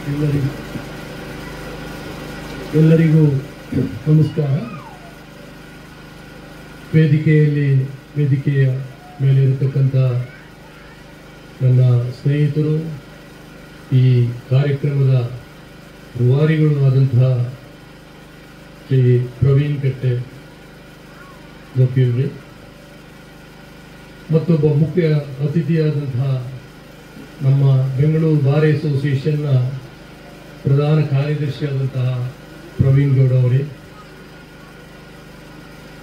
ಎಲ್ಲರಿಗೂ ಎಲ್ಲರಿಗೂ ನಮಸ್ಕಾರ. ವೇದಿಕೆಯ ಮೇಲೆ ಇರತಕ್ಕಂಥ ನನ್ನ ಸ್ನೇಹಿತರು, ಈ ಕಾರ್ಯಕ್ರಮದ ರೂವಾರಿಗಳು ಆದಂತಹ ಶ್ರೀ ಪ್ರವೀಣ್ ಕಟ್ಟೆ ವಕೀಲರು, ಮತ್ತೊಬ್ಬ ಮುಖ್ಯ ಅತಿಥಿಯಾದಂತಹ ನಮ್ಮ ಬೆಂಗಳೂರು ಬಾರ್ ಅಸೋಸಿಯೇಷನ್ನ ಪ್ರಧಾನ ಕಾರ್ಯದರ್ಶಿಯಾದಂತಹ ಪ್ರವೀಣ್ ಗೌಡ ಅವರೇ,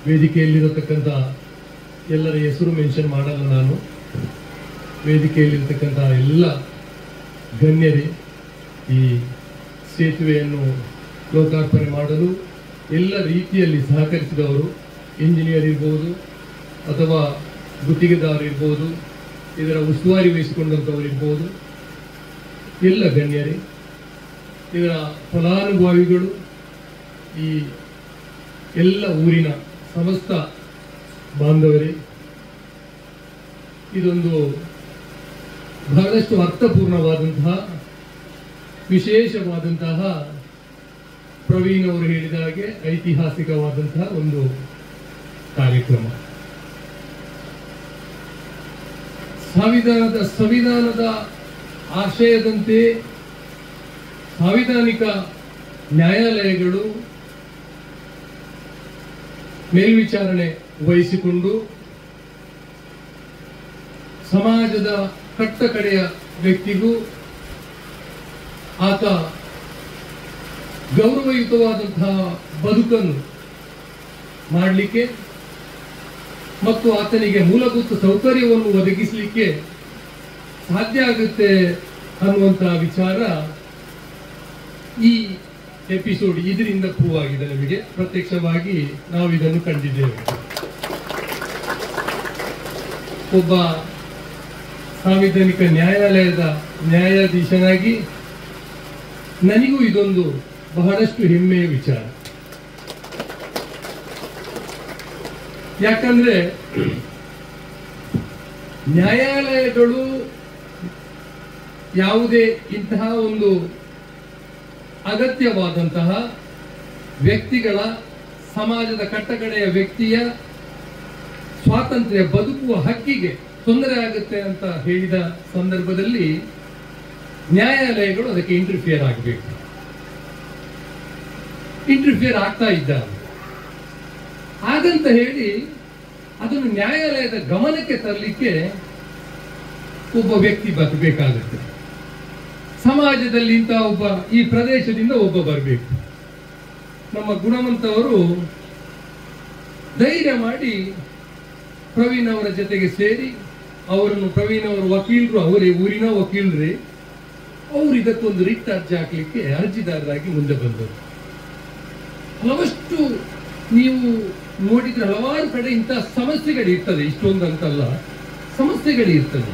ವೇದಿಕೆಯಲ್ಲಿರತಕ್ಕಂಥ ಎಲ್ಲರ ಹೆಸರು ಮೆನ್ಷನ್ ಮಾಡಲ್ಲ ನಾನು, ವೇದಿಕೆಯಲ್ಲಿರತಕ್ಕಂಥ ಎಲ್ಲ ಗಣ್ಯರೇ, ಈ ಸೇತುವೆಯನ್ನು ಲೋಕಾರ್ಪಣೆ ಮಾಡಲು ಎಲ್ಲ ರೀತಿಯಲ್ಲಿ ಸಹಕರಿಸಿದವರು, ಇಂಜಿನಿಯರ್ ಇರ್ಬೋದು ಅಥವಾ ಗುತ್ತಿಗೆದಾರ ಇರ್ಬೋದು, ಇದರ ಉಸ್ತುವಾರಿ ವಹಿಸಿಕೊಂಡಂಥವ್ರು ಇರ್ಬೋದು, ಎಲ್ಲ ಗಣ್ಯರೇ, ಇದರ ಫಲಾನುಭವಿಗಳು, ಈ ಎಲ್ಲ ಊರಿನ ಸಮಸ್ತ ಬಾಂಧವರೇ, ಇದೊಂದು ಬಹಳಷ್ಟು ಅರ್ಥಪೂರ್ಣವಾದಂತಹ ವಿಶೇಷವಾದಂತಹ ಪ್ರವೀಣ್ ಅವರು ಹೇಳಿದ ಹಾಗೆ ಐತಿಹಾಸಿಕವಾದಂತಹ ಒಂದು ಕಾರ್ಯಕ್ರಮ. ಸಂವಿಧಾನದ ಆಶಯದಂತೆ ಸಾಂವಿಧಾನಿಕ ನ್ಯಾಯಾಲಯಗಳು ಮೇಲ್ವಿಚಾರಣೆ ವಹಿಸಿಕೊಂಡು ಸಮಾಜದ ಕಟ್ಟಕಡೆಯ ವ್ಯಕ್ತಿಗೂ ಆತ ಗೌರವಯುತವಾದಂತಹ ಬದುಕನ್ನು ಮಾಡಲಿಕ್ಕೆ ಮತ್ತು ಆತನಿಗೆ ಮೂಲಭೂತ ಸೌಕರ್ಯವನ್ನು ಒದಗಿಸಲಿಕ್ಕೆ ಸಾಧ್ಯ ಆಗುತ್ತೆ ಅನ್ನುವಂತಹ ವಿಚಾರ ಈ ಎಪಿಸೋಡ್ ಇದರಿಂದ ಪ್ರೂವ್ ಆಗಿದೆ. ನಮಗೆ ಪ್ರತ್ಯಕ್ಷವಾಗಿ ನಾವು ಇದನ್ನು ಕಂಡಿದ್ದೇವೆ. ಒಬ್ಬ ಸಾಂವಿಧಾನಿಕ ನ್ಯಾಯಾಲಯದ ನ್ಯಾಯಾಧೀಶನಾಗಿ ನನಗೂ ಇದೊಂದು ಬಹಳಷ್ಟು ಹೆಮ್ಮೆಯ ವಿಚಾರ. ಯಾಕಂದ್ರೆ ನ್ಯಾಯಾಲಯಗಳು ಯಾವುದೇ ಇಂತಹ ಒಂದು ಅಗತ್ಯವಾದಂತಹ ವ್ಯಕ್ತಿಗಳ, ಸಮಾಜದ ಕಟ್ಟಕಡೆಯ ವ್ಯಕ್ತಿಯ ಸ್ವಾತಂತ್ರ್ಯ ಬದುಕುವ ಹಕ್ಕಿಗೆ ತೊಂದರೆ ಆಗುತ್ತೆ ಅಂತ ಹೇಳಿದ ಸಂದರ್ಭದಲ್ಲಿ ನ್ಯಾಯಾಲಯಗಳು ಅದಕ್ಕೆ ಇಂಟರ್ಫಿಯರ್ ಆಗಬೇಕು. ಇಂಟರ್ಫಿಯರ್ ಆಗ್ತಾ ಇದ್ದಾರೆ. ಹಾಗಂತ ಹೇಳಿ ಅದನ್ನು ನ್ಯಾಯಾಲಯದ ಗಮನಕ್ಕೆ ತರಲಿಕ್ಕೆ ಒಬ್ಬ ವ್ಯಕ್ತಿ ಬರಬೇಕಾಗುತ್ತೆ. ಸಮಾಜದಲ್ಲಿ ಇಂತಹ ಒಬ್ಬ, ಈ ಪ್ರದೇಶದಿಂದ ಒಬ್ಬ ಬರಬೇಕು. ನಮ್ಮ ಗುಣವಂತವರು ಧೈರ್ಯ ಮಾಡಿ ಪ್ರವೀಣ್ ಅವರ ಜೊತೆಗೆ ಸೇರಿ ಅವರನ್ನು, ಪ್ರವೀಣ್ ಅವರ ವಕೀಲರು, ಅವರೇ ಊರಿನ ವಕೀಲರೇ, ಅವರು ಇದಕ್ಕೊಂದು ರಿಟ್ ಅರ್ಜಿ ಹಾಕಲಿಕ್ಕೆ ಅರ್ಜಿದಾರರಾಗಿ ಮುಂದೆ ಬಂದರು. ಹಲವಷ್ಟು ನೀವು ನೋಡಿದ್ರೆ ಹಲವಾರು ಕಡೆ ಇಂತಹ ಸಮಸ್ಯೆಗಳಿರ್ತದೆ, ಇಷ್ಟೊಂದು ಅಂತಲ್ಲ, ಸಮಸ್ಯೆಗಳಿರ್ತದೆ.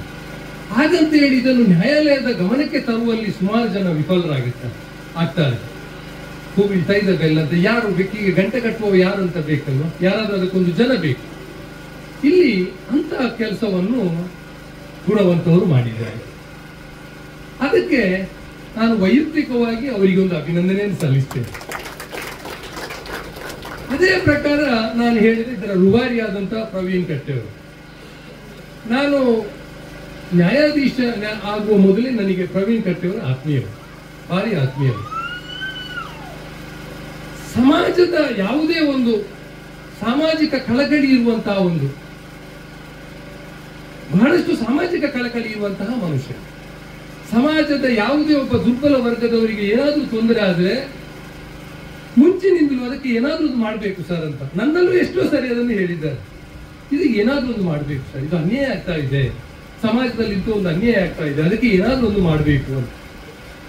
ಹಾಗಂತ ಹೇಳಿ ಇದನ್ನು ನ್ಯಾಯಾಲಯದ ಗಮನಕ್ಕೆ ತರುವಲ್ಲಿ ಸುಮಾರು ಜನ ಆಗ್ತಾರೆ. ಹೋಗಿ ತೈದ ಬೆಲ್ಲ ಅಂತ ಯಾರು ಬೆಕ್ಕಿಗೆ ಗಂಟೆ ಕಟ್ಟುವ ಯಾರು ಅಂತ ಬೇಕಲ್ವ, ಯಾರಾದ್ರೂ ಅದಕ್ಕೊಂದು ಜನ ಬೇಕು. ಇಲ್ಲಿ ಅಂತಹ ಕೆಲಸವನ್ನು ಗುಣವಂತವರು ಮಾಡಿದ್ದಾರೆ. ಅದಕ್ಕೆ ನಾನು ವೈಯಕ್ತಿಕವಾಗಿ ಅವರಿಗೊಂದು ಅಭಿನಂದನೆಯನ್ನು ಸಲ್ಲಿಸ್ತೇನೆ. ಅದೇ ಪ್ರಕಾರ ನಾನು ಹೇಳಿದ ಇದರ ರೂವಾರಿಯಾದಂತಹ ಪ್ರವೀಣ್ ಕಟ್ಟೆ ಅವರು, ನಾನು ನ್ಯಾಯಾಧೀಶ ಆಗುವ ಮೊದಲೇ ನನಗೆ ಪ್ರವೀಣ್ ಕಟ್ಟೆಯವರು ಆತ್ಮೀಯರು, ಭಾರಿ ಆತ್ಮೀಯರು. ಸಮಾಜದ ಯಾವುದೇ ಒಂದು ಸಾಮಾಜಿಕ ಕಳಕಳಿ ಇರುವಂತಹ ಒಂದು, ಬಹಳಷ್ಟು ಸಾಮಾಜಿಕ ಕಳಕಳಿ ಇರುವಂತಹ ಮನುಷ್ಯ. ಸಮಾಜದ ಯಾವುದೇ ಒಬ್ಬ ದುರ್ಬಲ ವರ್ಗದವರಿಗೆ ಏನಾದ್ರೂ ತೊಂದರೆ ಆದ್ರೆ ಮುಂಚಿನಿಂದಲೂ ಅದಕ್ಕೆ ಏನಾದ್ರೂ ಒಂದು ಮಾಡಬೇಕು ಸರ್ ಅಂತ ನನ್ನಲ್ಲೂ ಎಷ್ಟೋ ಸರಿ ಅದನ್ನು ಹೇಳಿದ್ದಾರೆ. ಇದು ಏನಾದ್ರೂ ಒಂದು ಮಾಡಬೇಕು ಸರ್, ಇದು ಅನ್ಯಾಯ ಆಗ್ತಾ ಇದೆ, ಸಮಾಜದಲ್ಲಿ ಇಂಥ ಒಂದು ಅನ್ಯಾಯ ಆಗ್ತಾ ಇದೆ, ಅದಕ್ಕೆ ಏನಾದ್ರೂ ಒಂದು ಮಾಡಬೇಕು ಅಂತ.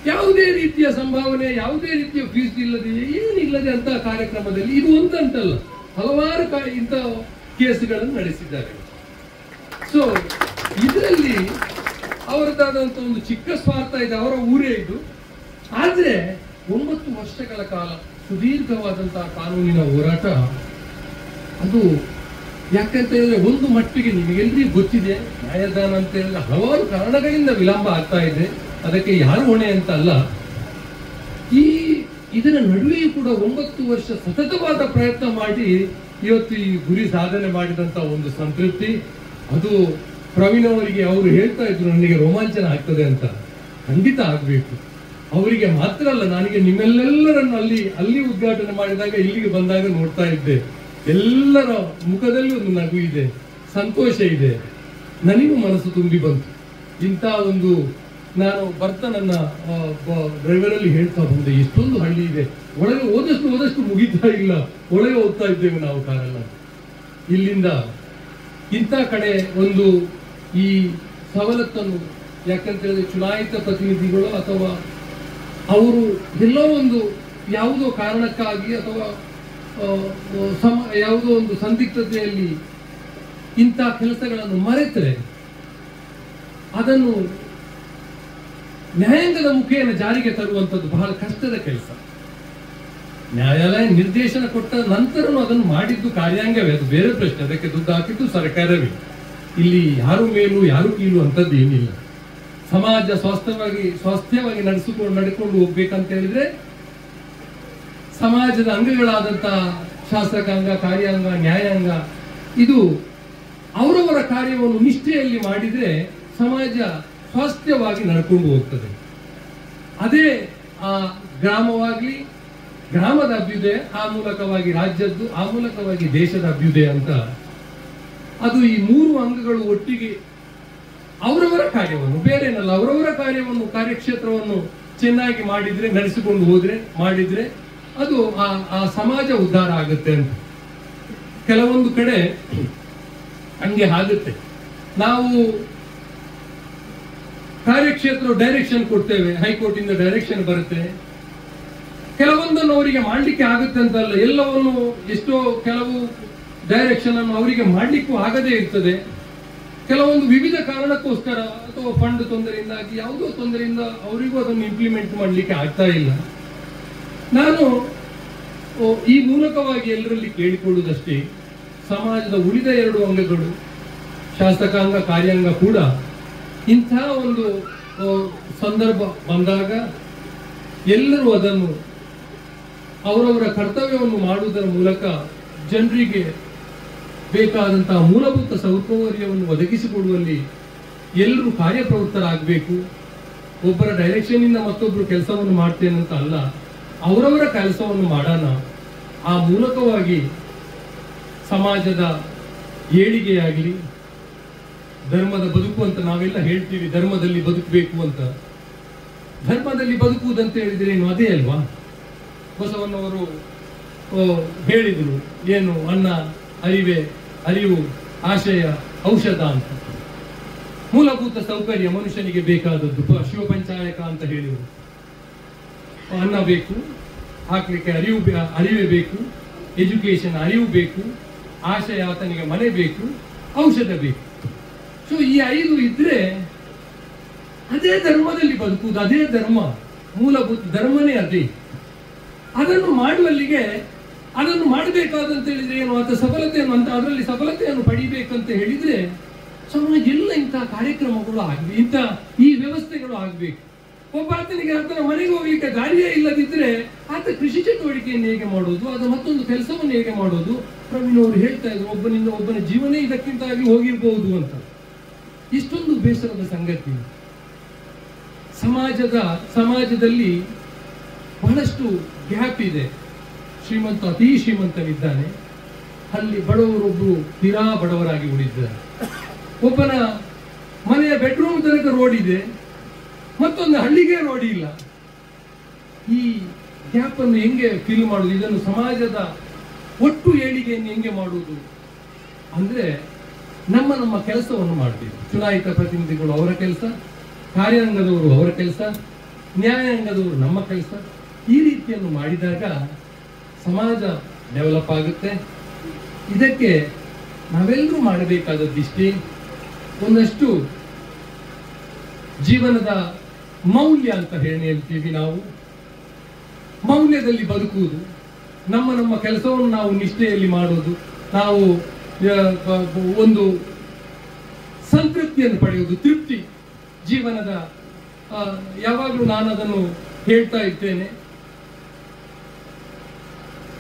ಯಾವುದೇ ರೀತಿಯ ಸಂಭಾವನೆ, ಯಾವುದೇ ರೀತಿಯ ಫೀಸ್ ಇಲ್ಲದೆ, ಏನಿಲ್ಲದೆ ಅಂತ ಕಾರ್ಯಕ್ರಮದಲ್ಲಿ ಇದು ಒಂದಂತಲ್ಲ, ಹಲವಾರು ಇಂಥ ಕೇಸುಗಳನ್ನು ನಡೆಸಿದ್ದಾರೆ. ಸೊ ಇದರಲ್ಲಿ ಅವರದಾದಂಥ ಒಂದು ಚಿಕ್ಕ ಸ್ವಾರ್ಥ ಇದೆ, ಅವರ ಊರೇ ಇದು. ಆದ್ರೆ 9 ವರ್ಷಗಳ ಕಾಲ ಸುದೀರ್ಘವಾದಂತಹ ಕಾನೂನಿನ ಹೋರಾಟ ಅದು ಯಾಕಂತ ಹೇಳಿದ್ರೆ ಒಂದು ಮಟ್ಟಿಗೆ ನಿಮಗೆಲ್ಲರಿಗೂ ಗೊತ್ತಿದೆ, ನ್ಯಾಯದಾನ ಅಂತ ಹೇಳಿದ್ರೆ ಹಲವಾರು ಕಾರಣಗಳಿಂದ ವಿಳಂಬ ಆಗ್ತಾ ಇದೆ. ಅದಕ್ಕೆ ಯಾರು ಹೊಣೆ ಅಂತ ಅಲ್ಲ, ಇದರ ನಡುವೆಯೂ ಕೂಡ 9 ವರ್ಷ ಸತತವಾದ ಪ್ರಯತ್ನ ಮಾಡಿ ಇವತ್ತು ಈ ಗುರಿ ಸಾಧನೆ ಮಾಡಿದಂತ ಒಂದು ಸಂತೃಪ್ತಿ, ಅದು ಪ್ರವೀಣ್ ಅವರಿಗೆ ಅವರು ಹೇಳ್ತಾ ಇದ್ರು ನನಗೆ ರೋಮಾಂಚನ ಆಗ್ತದೆ ಅಂತ. ಖಂಡಿತ ಆಗ್ಬೇಕು. ಅವರಿಗೆ ಮಾತ್ರ ಅಲ್ಲ, ನನಗೆ ನಿಮ್ಮೆಲ್ಲರನ್ನು ಅಲ್ಲಿ ಉದ್ಘಾಟನೆ ಮಾಡಿದಾಗ ಇಲ್ಲಿಗೆ ಬಂದಾಗ ನೋಡ್ತಾ ಇದ್ದೆ, ಎಲ್ಲರ ಮುಖದಲ್ಲಿ ಒಂದು ನಗು ಇದೆ, ಸಂತೋಷ ಇದೆ. ನನಗೂ ಮನಸ್ಸು ತುಂಬಿ ಬಂತು. ಇಂಥ ಒಂದು ನಾನು ಬರ್ತಾ ನನ್ನ ಡ್ರೈವರಲ್ಲಿ ಹೇಳ್ತಾ ಬಂದೆ, ಎಷ್ಟೊಂದು ಹಳ್ಳಿ ಇದೆ, ಒಳಗೆ ಓದಷ್ಟು ಮುಗಿತಾ ಇಲ್ಲ, ಒಳಗೆ ಓದ್ತಾ ಇದ್ದೇವೆ ನಾವು ಕಾರಲ್ಲ. ಇಲ್ಲಿಂದ ಇಂಥ ಕಡೆ ಒಂದು ಈ ಸವಲತ್ತನ್ನು, ಯಾಕಂತ ಹೇಳಿದ್ರೆ ಚುನಾಯಿತ ಪ್ರತಿನಿಧಿಗಳು ಅಥವಾ ಅವರು ಎಲ್ಲೋ ಒಂದು ಯಾವುದೋ ಕಾರಣಕ್ಕಾಗಿ ಅಥವಾ ಯಾವುದೋ ಒಂದು ಸಂದಿಗ್ಧತೆಯಲ್ಲಿ ಇಂಥ ಕೆಲಸಗಳನ್ನು ಮರೆತರೆ ಅದನ್ನು ನ್ಯಾಯಾಂಗದ ಮುಖೇನ ಜಾರಿಗೆ ತರುವಂಥದ್ದು ಬಹಳ ಕಷ್ಟದ ಕೆಲಸ. ನ್ಯಾಯಾಲಯ ನಿರ್ದೇಶನ ಕೊಟ್ಟ ನಂತರನೂ ಅದನ್ನು ಮಾಡಿದ್ದು ಕಾರ್ಯಾಂಗವೇ, ಅದು ಬೇರೆ ಪ್ರಶ್ನೆ. ಅದಕ್ಕೆ ದುಡ್ಡು ಹಾಕಿದ್ದು ಸರ್ಕಾರವೇ. ಇಲ್ಲಿ ಯಾರು ಮೇಲೂ ಯಾರು ಕೀಳು ಅಂತದ್ದು ಏನಿಲ್ಲ. ಸಮಾಜ ಸ್ವಾಸ್ಥ್ಯವಾಗಿ ನಡ್ಕೊಂಡು ಹೋಗ್ಬೇಕಂತ ಹೇಳಿದ್ರೆ ಸಮಾಜದ ಅಂಗಗಳಾದಂತಹ ಶಾಸಕಾಂಗ, ಕಾರ್ಯಾಂಗ, ನ್ಯಾಯಾಂಗ ಇದು ಅವರವರ ಕಾರ್ಯವನ್ನು ನಿಷ್ಠೆಯಲ್ಲಿ ಮಾಡಿದ್ರೆ ಸಮಾಜ ಸ್ವಾಸ್ಥ್ಯವಾಗಿ ನಡ್ಕೊಂಡು ಹೋಗ್ತದೆ. ಅದೇ ಆ ಗ್ರಾಮವಾಗ್ಲಿ, ಗ್ರಾಮದ ಅಭ್ಯುದಯ, ಆ ಮೂಲಕವಾಗಿ ರಾಜ್ಯದ್ದು, ಆ ಮೂಲಕವಾಗಿ ದೇಶದ ಅಭ್ಯುದಯ ಅಂತ ಅದು ಈ 3 ಅಂಗಗಳು ಒಟ್ಟಿಗೆ ಅವರವರ ಕಾರ್ಯವನ್ನು, ಬೇರೆನಲ್ಲ, ಅವರವರ ಕಾರ್ಯವನ್ನು, ಕಾರ್ಯಕ್ಷೇತ್ರವನ್ನು ಚೆನ್ನಾಗಿ ಮಾಡಿದ್ರೆ, ನಡೆಸಿಕೊಂಡು ಹೋದ್ರೆ, ಮಾಡಿದ್ರೆ ಅದು ಆ ಸಮಾಜ ಉದ್ಧಾರ ಆಗುತ್ತೆ ಅಂತ. ಕೆಲವೊಂದು ಕಡೆ ಹಂಗೆ ಆಗುತ್ತೆ. ನಾವು ಕಾರ್ಯಕ್ಷೇತ್ರ ಡೈರೆಕ್ಷನ್ ಕೊಡ್ತೇವೆ, ಹೈಕೋರ್ಟ್ ಇಂದ ಡೈರೆಕ್ಷನ್ ಬರುತ್ತೆ. ಕೆಲವೊಂದನ್ನು ಅವರಿಗೆ ಮಾಡ್ಲಿಕ್ಕೆ ಆಗುತ್ತೆ ಅಂತಲ್ಲ, ಎಲ್ಲವನ್ನು ಕೆಲವು ಡೈರೆಕ್ಷನ್ ಅನ್ನು ಅವರಿಗೆ ಮಾಡ್ಲಿಕ್ಕೂ ಆಗದೇ ಇರ್ತದೆ. ಕೆಲವೊಂದು ವಿವಿಧ ಕಾರಣಕ್ಕೋಸ್ಕರ ಅಥವಾ ಫಂಡ್ ತೊಂದರೆಯಿಂದಾಗಿ, ಯಾವುದೋ ತೊಂದರೆಯಿಂದ ಅವರಿಗೂ ಅದನ್ನು ಇಂಪ್ಲಿಮೆಂಟ್ ಮಾಡಲಿಕ್ಕೆ ಆಗ್ತಾ ಇಲ್ಲ. ನಾನು ಈ ಮೂಲಕವಾಗಿ ಎಲ್ಲರಲ್ಲಿ ಕೇಳಿಕೊಳ್ಳುವುದಷ್ಟೇ, ಸಮಾಜದ ಉಳಿದ 2 ಅಂಗಗಳು, ಶಾಸಕಾಂಗ, ಕಾರ್ಯಾಂಗ ಕೂಡ ಇಂಥ ಒಂದು ಸಂದರ್ಭ ಬಂದಾಗ ಎಲ್ಲರೂ ಅದನ್ನು ಅವರವರ ಕರ್ತವ್ಯವನ್ನು ಮಾಡುವುದರ ಮೂಲಕ ಜನರಿಗೆ ಬೇಕಾದಂತಹ ಮೂಲಭೂತ ಸೌಕರ್ಯವನ್ನು ಒದಗಿಸಿಕೊಡುವಲ್ಲಿ ಎಲ್ಲರೂ ಕಾರ್ಯಪ್ರವೃತ್ತರಾಗಬೇಕು. ಒಬ್ಬರ ಡೈರೆಕ್ಷನ್ ಇಂದ ಮತ್ತೊಬ್ಬರು ಕೆಲಸವನ್ನು ಮಾಡ್ತೇನಂತ ಅಲ್ಲ, ಅವರವರ ಕೆಲಸವನ್ನು ಮಾಡೋಣ. ಆ ಮೂಲಕವಾಗಿ ಸಮಾಜದ ಏಳಿಗೆಯಾಗಲಿ, ಧರ್ಮದ ಬದುಕು ಅಂತ ನಾವೆಲ್ಲ ಹೇಳ್ತೀವಿ, ಧರ್ಮದಲ್ಲಿ ಬದುಕಬೇಕು ಅಂತ. ಧರ್ಮದಲ್ಲಿ ಬದುಕುವುದಂತ ಹೇಳಿದ್ರೆ ಏನು? ಅದೇ ಅಲ್ವಾ? ಬಸವಣ್ಣವರು ಹೇಳಿದ್ರು, ಏನು ಅನ್ನ, ಅರಿವು, ಆಶಯ, ಔಷಧ ಅಂತ. ಮೂಲಭೂತ ಸೌಕರ್ಯ ಮನುಷ್ಯನಿಗೆ ಬೇಕಾದದ್ದು ಶಿವಪಂಚಾಯಕ ಅಂತ ಹೇಳಿದರು. ಅನ್ನ ಬೇಕು, ಹಾಕ್ಲಿಕ್ಕೆ ಅರಿವೇ ಬೇಕು, ಎಜುಕೇಶನ್ ಅರಿವು ಬೇಕು, ಆಶಯ ಆತನಿಗೆ ಮನೆ ಬೇಕು, ಔಷಧ ಬೇಕು. ಸೊ ಈ 5 ಇದ್ರೆ ಅದೇ ಧರ್ಮದಲ್ಲಿ ಬದುಕುವುದು, ಅದೇ ಧರ್ಮ, ಮೂಲಭೂತ ಧರ್ಮನೇ ಅದೇ. ಅದನ್ನು ಮಾಡುವಲ್ಲಿಗೆ ಅದನ್ನು ಮಾಡಬೇಕಾದಂತ ಹೇಳಿದ್ರೆ ಏನು, ಆತ ಸಫಲತೆಯನ್ನು ಅಂತ ಅದರಲ್ಲಿ ಸಫಲತೆಯನ್ನು ಪಡಿಬೇಕಂತ ಹೇಳಿದ್ರೆ ಸಮಾಜ ಎಲ್ಲ ಇಂತಹ ಕಾರ್ಯಕ್ರಮಗಳು ಆಗಬೇಕು, ಇಂಥ ಈ ವ್ಯವಸ್ಥೆಗಳು ಆಗಬೇಕು. ಒಬ್ಬ ಆತನಿಗೆ ಆತನ ಮನೆಗೆ ಹೋಗ್ಲಿಕ್ಕೆ ದಾರಿಯೇ ಇಲ್ಲದಿದ್ರೆ ಆತ ಕೃಷಿ ಚಟುವಟಿಕೆಯನ್ನು ಹೇಗೆ ಮಾಡೋದು, ಅದು ಮತ್ತೊಂದು ಕೆಲಸವನ್ನು ಹೇಗೆ ಮಾಡೋದು? ಪ್ರವೀಣ್ ಅವರು ಹೇಳ್ತಾ ಇದ್ರು, ಒಬ್ಬನ ಜೀವನೇ ಇದಕ್ಕಿಂತಾಗಿ ಹೋಗಿರ್ಬಹುದು ಅಂತ. ಇಷ್ಟೊಂದು ಬೇಸರದ ಸಂಗತಿ. ಸಮಾಜದಲ್ಲಿ ಬಹಳಷ್ಟು ಗ್ಯಾಪ್ ಇದೆ. ಅತಿ ಶ್ರೀಮಂತನಿದ್ದಾನೆ, ಅಲ್ಲಿ ಬಡವರೊಬ್ಬರು ತೀರಾ ಬಡವರಾಗಿ ಉಳಿದಿದ್ದಾರೆ. ಒಬ್ಬನ ಮನೆಯ ಬೆಡ್ರೂಮ್ ತನಕ ರೋಡ್ ಇದೆ, ಮತ್ತೊಂದು ಹಳ್ಳಿಗೆ ರೋಡ್ ಇಲ್ಲ. ಈ ಗ್ಯಾಪ್ ಅನ್ನು ಹೆಂಗೆ ಫಿಲ್ ಮಾಡುವುದು? ಇದನ್ನು ಸಮಾಜದ ಒಟ್ಟು ಏಳಿಗೆಯನ್ನು ಹೆಂಗೆ ಮಾಡುವುದು ಅಂದ್ರೆ ನಮ್ಮ ಕೆಲಸವನ್ನು ಮಾಡಬೇಕು. ಚುನಾಯಿತ ಪ್ರತಿನಿಧಿಗಳು ಅವರ ಕೆಲಸ, ಕಾರ್ಯಾಂಗದವರು ಅವರ ಕೆಲಸ, ನ್ಯಾಯಾಂಗದವರು ನಮ್ಮ ಕೆಲಸ. ಈ ರೀತಿಯನ್ನು ಮಾಡಿದಾಗ ಸಮಾಜ ಡೆವಲಪ್ ಆಗುತ್ತೆ. ಇದಕ್ಕೆ ನಾವೆಲ್ಲರೂ ಮಾಡಬೇಕಾದದ್ದಿಷ್ಟೇ, ಒಂದಷ್ಟು ಜೀವನದ ಮೌಲ್ಯ ಅಂತ ಹೇಳ್ತೀವಿ ನಾವು. ಮೌಲ್ಯದಲ್ಲಿ ಬದುಕುವುದು, ನಮ್ಮ ಕೆಲಸವನ್ನು ನಾವು ನಿಷ್ಠೆಯಲ್ಲಿ ಮಾಡೋದು, ನಾವು ಒಂದು ಸಂತೃಪ್ತಿಯನ್ನು ಪಡೆಯುವುದು, ತೃಪ್ತಿ ಜೀವನದ. ಯಾವಾಗಲೂ ನಾನು ಅದನ್ನು ಹೇಳ್ತಾ ಇದ್ದೇನೆ,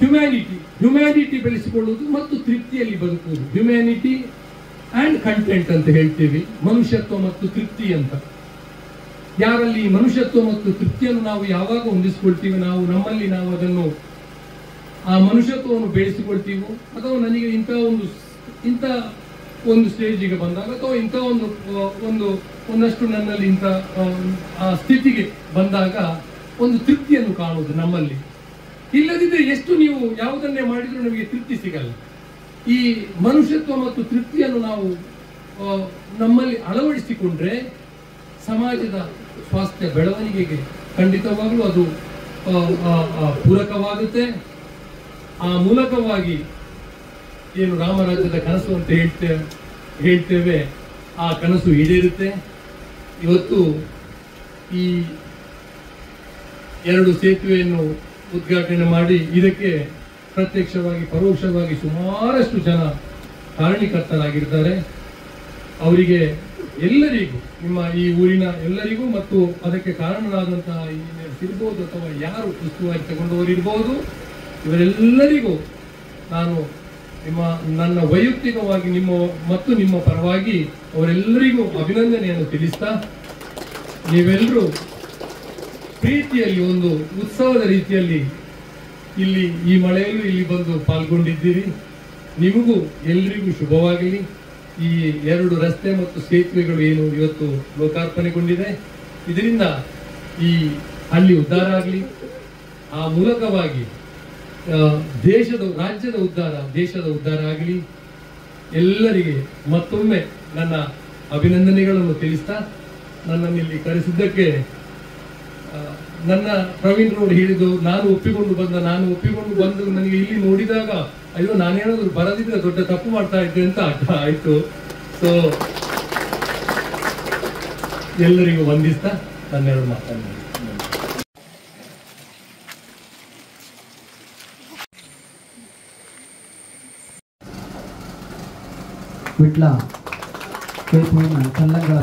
ಹ್ಯುಮ್ಯಾನಿಟಿ ಬೆಳೆಸಿಕೊಳ್ಳುವುದು ಮತ್ತು ತೃಪ್ತಿಯಲ್ಲಿ ಬದುಕುವುದು. ಹ್ಯುಮ್ಯಾನಿಟಿ ಆ್ಯಂಡ್ ಕಂಟೆಂಟ್ ಅಂತ ಹೇಳ್ತೀವಿ, ಮನುಷ್ಯತ್ವ ಮತ್ತು ತೃಪ್ತಿ ಅಂತ. ಯಾರಲ್ಲಿ ಮನುಷ್ಯತ್ವ ಮತ್ತು ತೃಪ್ತಿಯನ್ನು ನಾವು ಯಾವಾಗ ಹೊಂದಿಸ್ಕೊಳ್ತೀವಿ, ನಮ್ಮಲ್ಲಿ ನಾವು ಅದನ್ನು ಆ ಮನುಷ್ಯತ್ವವನ್ನು ಬೆಳೆಸಿಕೊಳ್ತೀವೋ, ಅಥವಾ ನನಗೆ ಇಂಥ ಒಂದು ಸ್ಟೇಜಿಗೆ ಬಂದಾಗ, ಅಥವಾ ಇಂಥ ಒಂದಷ್ಟು ನನ್ನಲ್ಲಿ ಇಂಥ ಆ ಸ್ಥಿತಿಗೆ ಬಂದಾಗ ಒಂದು ತೃಪ್ತಿಯನ್ನು ಕಾಣುವುದು ನಮ್ಮಲ್ಲಿ. ಇಲ್ಲದಿದ್ದರೆ ಎಷ್ಟು ನೀವು ಯಾವುದನ್ನೇ ಮಾಡಿದರೂ ನಮಗೆ ತೃಪ್ತಿ ಸಿಗಲ್ಲ. ಈ ಮನುಷ್ಯತ್ವ ಮತ್ತು ತೃಪ್ತಿಯನ್ನು ನಾವು ನಮ್ಮಲ್ಲಿ ಅಳವಡಿಸಿಕೊಂಡ್ರೆ ಸಮಾಜದ ಸ್ವಾಸ್ಥ್ಯ ಬೆಳವಣಿಗೆಗೆ ಖಂಡಿತವಾಗಲೂ ಅದು ಪೂರಕವಾಗುತ್ತೆ. ಆ ಮೂಲಕವಾಗಿ ಏನು ರಾಮರಾಜ್ಯದ ಕನಸು ಅಂತ ಹೇಳ್ತೇವೆ, ಆ ಕನಸು ಈಡೇರುತ್ತೆ. ಇವತ್ತು ಈ 2 ಸೇತುವೆಯನ್ನು ಉದ್ಘಾಟನೆ ಮಾಡಿ ಇದಕ್ಕೆ ಪ್ರತ್ಯಕ್ಷವಾಗಿ ಪರೋಕ್ಷವಾಗಿ ಸುಮಾರಷ್ಟು ಜನ ಕಾರಣೀಕರ್ತರಾಗಿರ್ತಾರೆ. ಅವರಿಗೆ ಎಲ್ಲರಿಗೂ, ನಿಮ್ಮ ಈ ಊರಿನ ಎಲ್ಲರಿಗೂ ಮತ್ತು ಅದಕ್ಕೆ ಕಾರಣರಾದಂತಹ ಇರ್ಬೋದು ಅಥವಾ ಯಾರು ಉಸ್ತುವಾರಿ ತಗೊಂಡವರಿರ್ಬೋದು, ಇವರೆಲ್ಲರಿಗೂ ನಾನು ನನ್ನ ವೈಯಕ್ತಿಕವಾಗಿ ನಿಮ್ಮ ಪರವಾಗಿ ಅವರೆಲ್ಲರಿಗೂ ಅಭಿನಂದನೆಯನ್ನು ತಿಳಿಸ್ತಾ, ನೀವೆಲ್ಲರೂ ಪ್ರೀತಿಯಲ್ಲಿ ಒಂದು ಉತ್ಸವದ ರೀತಿಯಲ್ಲಿ ಇಲ್ಲಿ ಈ ಮಳೆಯಲ್ಲೂ ಇಲ್ಲಿ ಬಂದು ಪಾಲ್ಗೊಂಡಿದ್ದೀರಿ. ನಿಮಗೂ ಎಲ್ರಿಗೂ ಶುಭವಾಗಲಿ. ಈ 2 ರಸ್ತೆ ಮತ್ತು ಸೇತುವೆಗಳು ಏನು ಇವತ್ತು ಲೋಕಾರ್ಪಣೆಗೊಂಡಿದೆ, ಇದರಿಂದ ಈ ಹಳ್ಳಿ ಉದ್ಧಾರ ಆಗಲಿ. ಆ ಮೂಲಕವಾಗಿ ರಾಜ್ಯದ ಉದ್ಧಾರ, ದೇಶದ ಉದ್ಧಾರ ಆಗಲಿ. ಎಲ್ಲರಿಗೆ ಮತ್ತೊಮ್ಮೆ ನನ್ನ ಅಭಿನಂದನೆಗಳನ್ನು ತಿಳಿಸ್ತಾ, ನನ್ನನ್ನು ಇಲ್ಲಿ ಕರೆಸಿದ್ದಕ್ಕೆ ನನ್ನ ಪ್ರವೀಣ್ ರವರು ಹೇಳಿದ್ದು ನಾನು ಒಪ್ಪಿಕೊಂಡು ಬಂದು ನನಗೆ ಇಲ್ಲಿ ನೋಡಿದಾಗ ಅಯ್ಯೋ ನಾನೇನಾದ್ರು ಬರದಿದ್ರೆ ದೊಡ್ಡ ತಪ್ಪು ಮಾಡ್ತಾ ಇದ್ದೆ ಅಂತ ಆಯ್ತು. ಸೊ ಎಲ್ಲರಿಗೂ ವಂದಿಸ್ತಾ ನನ್ನೆರಡು ಮಾತನಾಡಿ. ವಿಟ್ಲ ಕಲ್ಲಂಗಳ